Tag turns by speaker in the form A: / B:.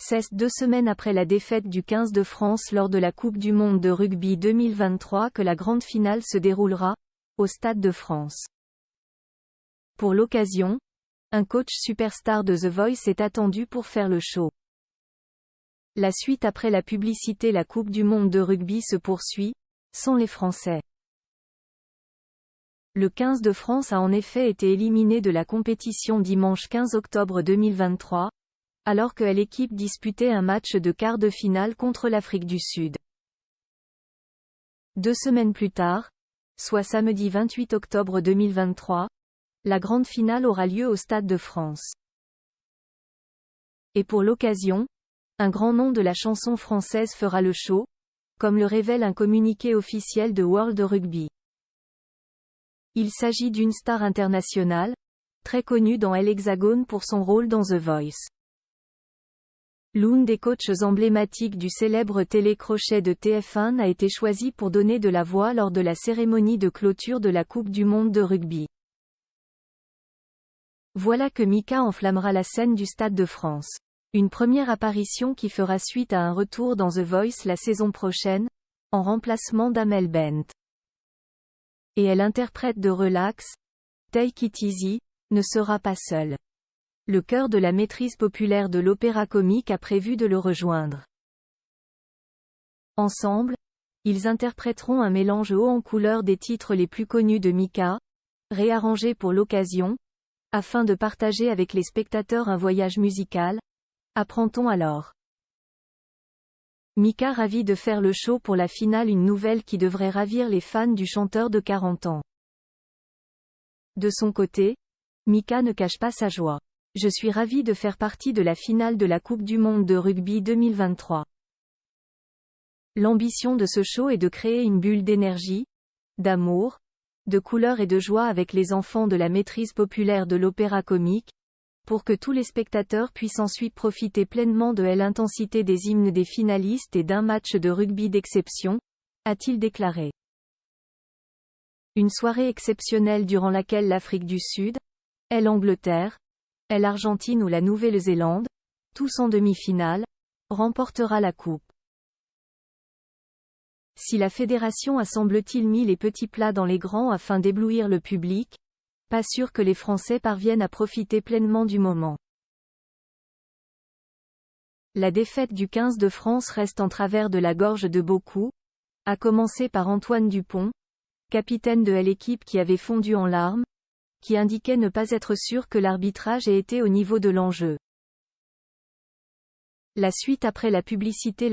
A: C'est 2 semaines après la défaite du 15 de France lors de la Coupe du monde de rugby 2023 que la grande finale se déroulera, au Stade de France. Pour l'occasion, un coach superstar de The Voice est attendu pour faire le show. La suite après la publicité. La Coupe du monde de rugby se poursuit, sans les Français. Le 15 de France a en effet été éliminé de la compétition dimanche 15 octobre 2023, alors que l'équipe disputait un match de quart de finale contre l'Afrique du Sud. 2 semaines plus tard, soit samedi 28 octobre 2023, la grande finale aura lieu au Stade de France. Et pour l'occasion, un grand nom de la chanson française fera le show, comme le révèle un communiqué officiel de World Rugby. Il s'agit d'une star internationale, très connue dans l'Hexagone pour son rôle dans The Voice. L'une des coachs emblématiques du célèbre télécrochet de TF1 a été choisie pour donner de la voix lors de la cérémonie de clôture de la Coupe du monde de rugby. Voilà que Mika enflammera la scène du Stade de France. Une première apparition qui fera suite à un retour dans The Voice la saison prochaine, en remplacement d'Amel Bent. Et elle interprète de Relax, Take It Easy, ne sera pas seule. Le chœur de la maîtrise populaire de l'opéra comique a prévu de le rejoindre. Ensemble, ils interpréteront un mélange haut en couleur des titres les plus connus de Mika, réarrangés pour l'occasion, afin de partager avec les spectateurs un voyage musical, apprend-on alors. Mika ravie de faire le show pour la finale, une nouvelle qui devrait ravir les fans du chanteur de 40 ans. De son côté, Mika ne cache pas sa joie. Je suis ravie de faire partie de la finale de la Coupe du monde de rugby 2023. L'ambition de ce show est de créer une bulle d'énergie, d'amour, de couleur et de joie avec les enfants de la maîtrise populaire de l'opéra comique, pour que tous les spectateurs puissent ensuite profiter pleinement de l'intensité des hymnes des finalistes et d'un match de rugby d'exception, a-t-il déclaré. Une soirée exceptionnelle durant laquelle l'Afrique du Sud, l'Angleterre, l'Argentine ou la Nouvelle-Zélande, tous en demi-finale, remportera la coupe. Si la fédération a semble-t-il mis les petits plats dans les grands afin d'éblouir le public, pas sûr que les Français parviennent à profiter pleinement du moment. La défaite du 15 de France reste en travers de la gorge de beaucoup, à commencer par Antoine Dupont, capitaine de l'équipe qui avait fondu en larmes, qui indiquait ne pas être sûr que l'arbitrage ait été au niveau de l'enjeu. La suite après la publicité.